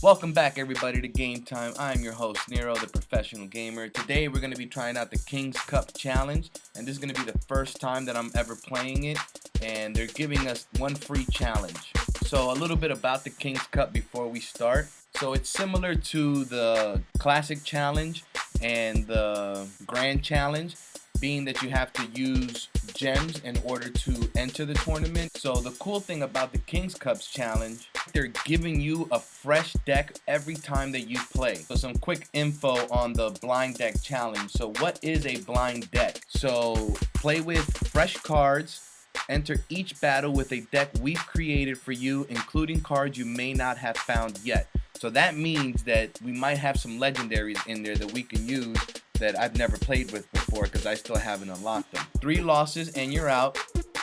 Welcome back everybody to Game Time. I'm your host Nero, the professional gamer. Today we're going to be trying out the King's Cup challenge, and this is going to be the first time that I'm ever playing it, and they're giving us one free challenge. So a little bit about the King's Cup before we start. So it's similar to the Classic Challenge and the Grand Challenge, being that you have to use gems in order to enter the tournament. So the cool thing about the King's Cups challenge, they're giving you a fresh deck every time that you play. So some quick info on the blind deck challenge. So what is a blind deck? So play with fresh cards. Enter each battle with a deck we've created for you, including cards you may not have found yet. So that means that we might have some legendaries in there that we can use that I've never played with before because I still haven't unlocked them. 3 losses and you're out.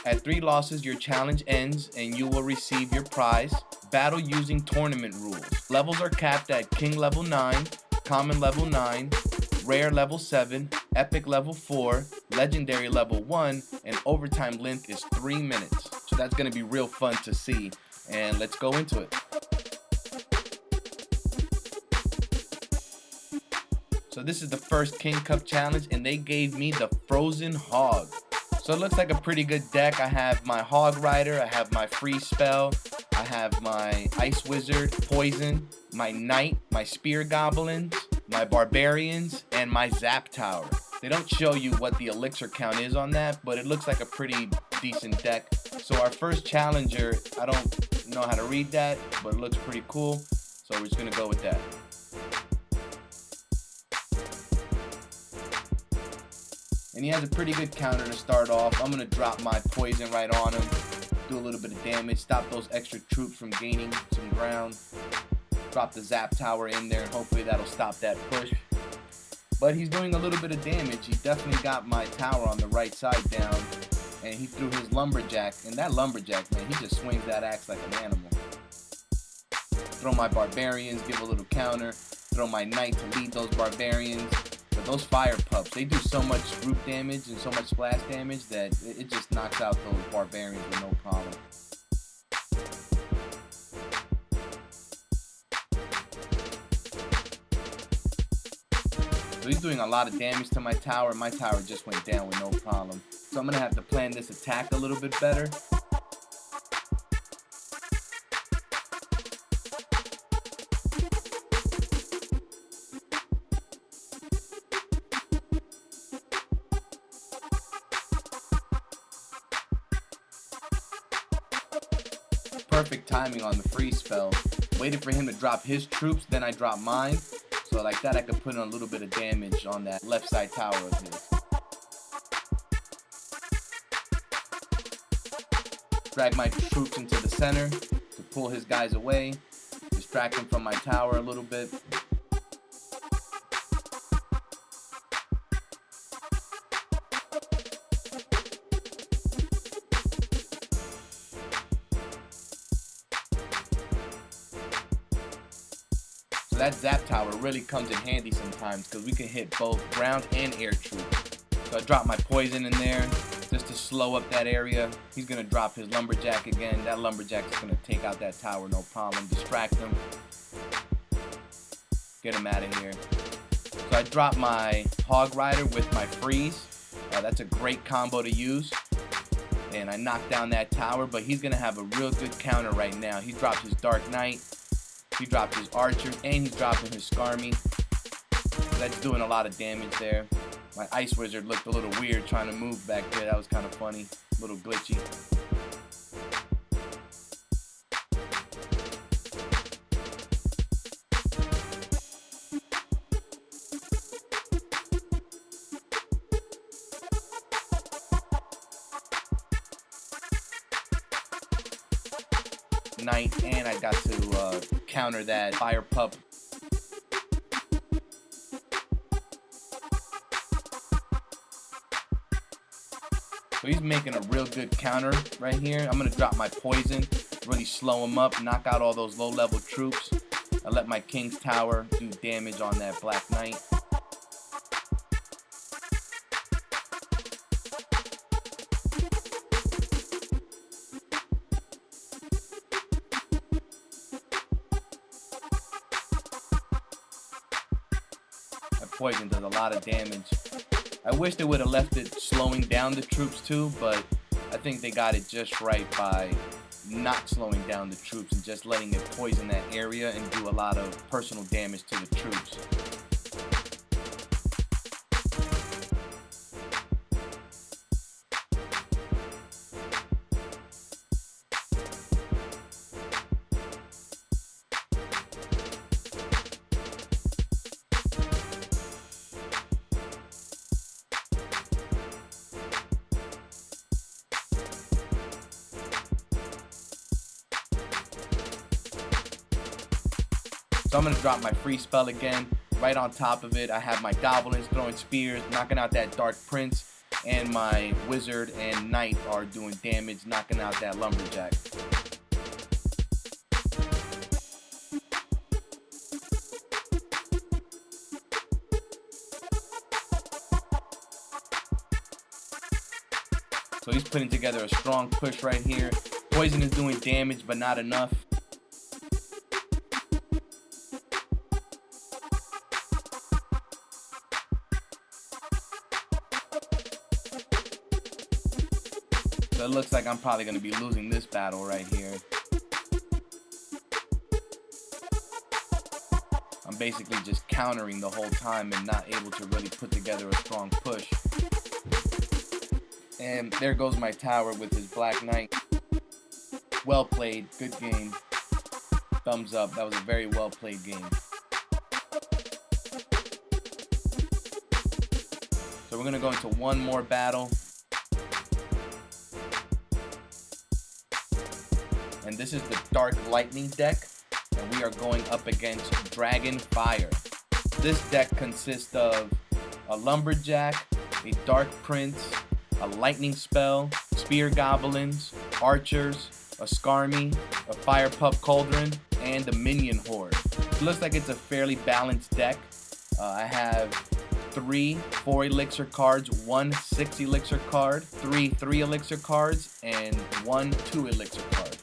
At 3 losses, your challenge ends and you will receive your prize. Battle using tournament rules. Levels are capped at King level 9, Common level 9, Rare level 7, Epic level 4, Legendary level 1, and overtime length is 3 minutes. So that's going to be real fun to see, and let's go into it. So this is the first King Cup challenge, and they gave me the Frozen Hog. So it looks like a pretty good deck. I have my Hog Rider, I have my Freeze Spell, I have my Ice Wizard, Poison, my Knight, my Spear Goblins, my Barbarians, and my Zap Tower. They don't show you what the elixir count is on that, but it looks like a pretty decent deck. So our first challenger, I don't know how to read that, but it looks pretty cool. So we're just gonna go with that. And he has a pretty good counter to start off. I'm going to drop my poison right on him, do a little bit of damage, stop those extra troops from gaining some ground. Drop the Zap Tower in there, and hopefully that'll stop that push. But he's doing a little bit of damage. He definitely got my tower on the right side down, and he threw his Lumberjack. And that Lumberjack, man, he just swings that axe like an animal. Throw my Barbarians, give a little counter. Throw my Knight to lead those Barbarians. But those fire pups, they do so much group damage and so much splash damage that it just knocks out those Barbarians with no problem. So he's doing a lot of damage to my tower. My tower just went down with no problem. So I'm going to have to plan this attack a little bit better. Perfect timing on the freeze spell. Waited for him to drop his troops, then I drop mine. So like that I could put in a little bit of damage on that left side tower of his. Drag my troops into the center to pull his guys away. Distract him from my tower a little bit. So that Zap Tower really comes in handy sometimes because we can hit both ground and air troops. So I drop my poison in there just to slow up that area. He's going to drop his Lumberjack again. That Lumberjack is going to take out that tower, no problem. Distract him. Get him out of here. So I drop my Hog Rider with my Freeze. That's a great combo to use. And I knock down that tower, but he's going to have a real good counter right now. He dropped his Dark Knight. He dropped his Archer, and he's dropping his Skarmy. That's doing a lot of damage there. My Ice Wizard looked a little weird trying to move back there. That was kind of funny, a little glitchy. Knight, and I got to counter that fire pup. So he's making a real good counter right here. I'm going to drop my poison, really slow him up, knock out all those low-level troops. I let my King's Tower do damage on that Black Knight. poison does a lot of damage. I wish they would have left it slowing down the troops too, but I think they got it just right by not slowing down the troops and just letting it poison that area and do a lot of personal damage to the troops. So I'm going to drop my free spell again. Right on top of it, I have my goblins throwing spears, knocking out that dark prince, and my wizard and knight are doing damage, knocking out that lumberjack. So he's putting together a strong push right here. Poison is doing damage, but not enough. So it looks like I'm probably going to be losing this battle right here. I'm basically just countering the whole time and not able to really put together a strong push. And there goes my tower with his Black Knight. Well played, good game. Thumbs up, that was a very well played game. So we're going to go into one more battle. And this is the Dark Lightning deck, and we are going up against Dragon Fire. This deck consists of a Lumberjack, a Dark Prince, a Lightning Spell, Spear Goblins, Archers, a Skarmy, a Fire Pup Cauldron, and a Minion Horde. It looks like it's a fairly balanced deck. I have 3 4 elixir cards, 1 6 elixir card, 3 3 elixir cards, and 1 2 elixir card.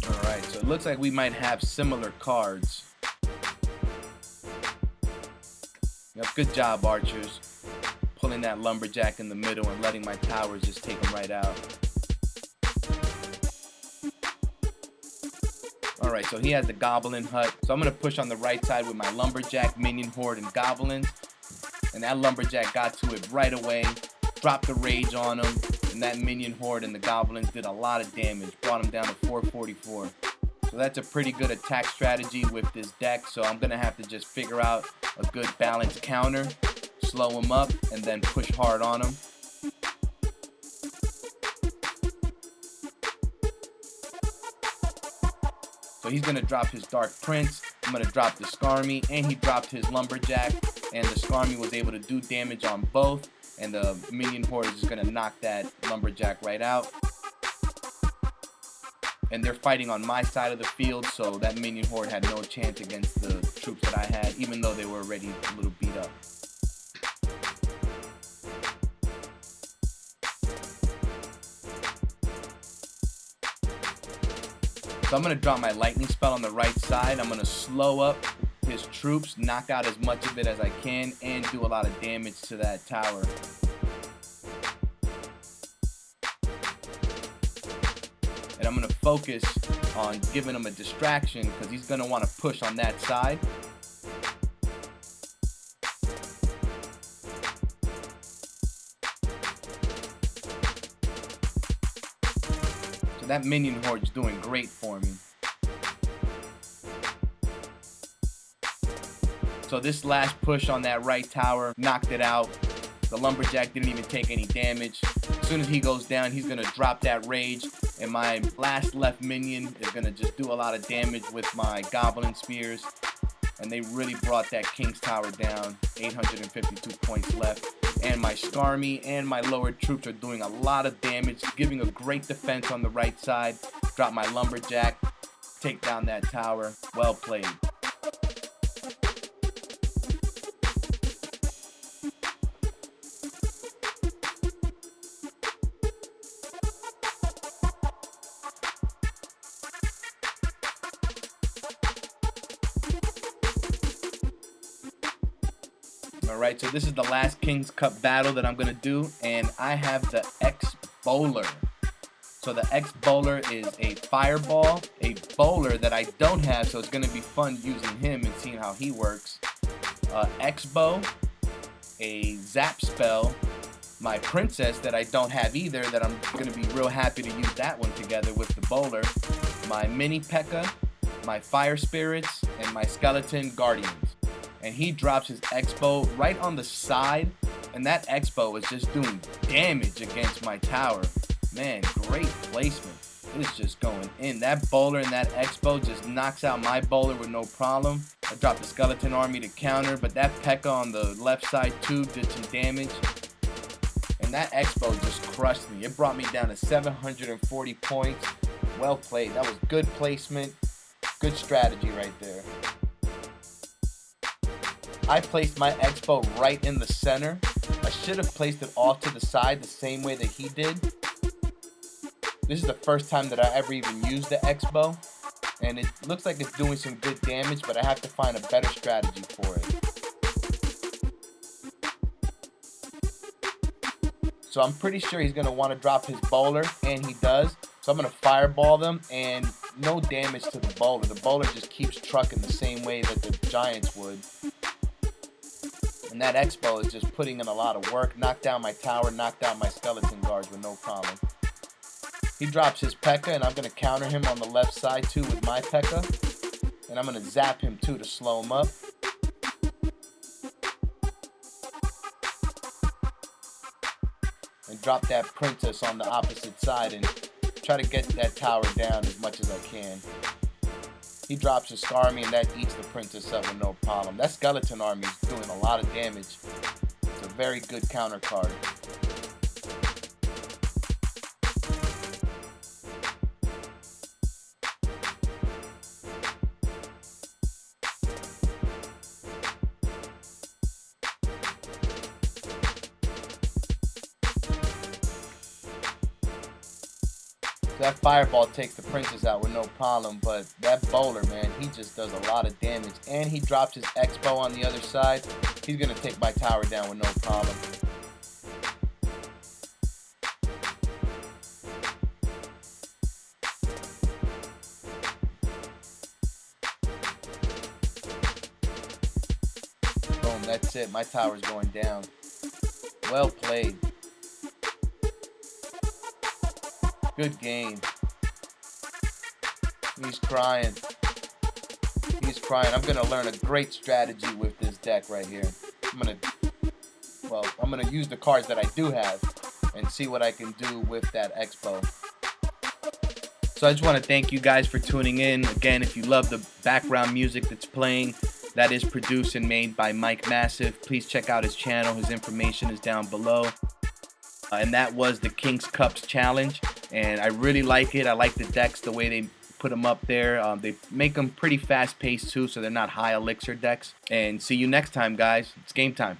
Alright, so it looks like we might have similar cards. Yep, good job, Archers. Pulling that Lumberjack in the middle and letting my towers just take them right out. Alright, so he has the Goblin Hut. So I'm going to push on the right side with my Lumberjack, Minion Horde, and Goblins. And that Lumberjack got to it right away. Dropped the rage on him. And that Minion Horde and the Goblins did a lot of damage. Brought him down to 444. So that's a pretty good attack strategy with this deck. So I'm going to have to just figure out a good balanced counter. Slow him up and then push hard on him. So he's going to drop his Dark Prince. I'm going to drop the Skarmy, and he dropped his Lumberjack, and the Skarmy was able to do damage on both, and the Minion Horde is just going to knock that Lumberjack right out. And they're fighting on my side of the field, so that Minion Horde had no chance against the troops that I had, even though they were already a little beat up. So I'm going to drop my Lightning Spell on the right side. I'm going to slow up his troops, knock out as much of it as I can, and do a lot of damage to that tower. And I'm going to focus on giving him a distraction because he's going to want to push on that side. So that Minion Horde's doing great for me. So this last push on that right tower knocked it out. The Lumberjack didn't even take any damage. As soon as he goes down, he's going to drop that rage. And my last left minion is going to just do a lot of damage with my Goblin Spears. And they really brought that King's Tower down. 852 points left. And my Skarmy and my lower troops are doing a lot of damage, giving a great defense on the right side. Drop my Lumberjack, take down that tower. Well played. Alright, so this is the last King's Cup battle that I'm going to do, and I have the XBower. So the XBower is a fireball, a bowler that I don't have, so it's going to be fun using him and seeing how he works. XBow, a zap spell, my princess that I don't have either, that I'm going to be real happy to use that one together with the bowler, my mini P.E.K.K.A, my fire spirits, and my skeleton guardians. And he drops his XBow right on the side, and that XBow is just doing damage against my tower. Man, great placement. It is just going in. That bowler and that XBow just knocks out my bowler with no problem. I dropped the skeleton army to counter, but that P.E.K.K.A on the left side too did some damage. And that XBow just crushed me. It brought me down to 740 points. Well played. That was good placement. Good strategy right there. I placed my XBow right in the center. I should have placed it off to the side the same way that he did. This is the first time that I ever even used the XBow, and it looks like it's doing some good damage, but I have to find a better strategy for it. So I'm pretty sure he's going to want to drop his bowler, and he does. So I'm going to fireball them, and no damage to the bowler. The bowler just keeps trucking the same way that the giants would. And that XBow is just putting in a lot of work. Knocked down my tower, knocked down my skeleton guards with no problem. He drops his P.E.K.K.A, and I'm going to counter him on the left side too with my P.E.K.K.A. And I'm going to zap him too to slow him up. And drop that princess on the opposite side and try to get that tower down as much as I can. He drops his star army, and that eats the princess up with no problem. That skeleton army is doing a lot of damage. It's a very good counter card. That fireball takes the princess out with no problem, but that bowler, man, he just does a lot of damage. And he drops his XBow on the other side. He's going to take my tower down with no problem. Boom, that's it. My tower's going down. Well played. Good game. He's crying. He's crying. I'm going to learn a great strategy with this deck right here. I'm going to use the cards that I do have and see what I can do with that XBow. So I just want to thank you guys for tuning in. Again, if you love the background music that's playing, that is produced and made by Mike Massive. Please check out his channel. His information is down below. And that was the King's Cups challenge. And I really like it. I like the decks, the way they put them up there. They make them pretty fast-paced too, so they're not high elixir decks. And see you next time, guys. It's game time.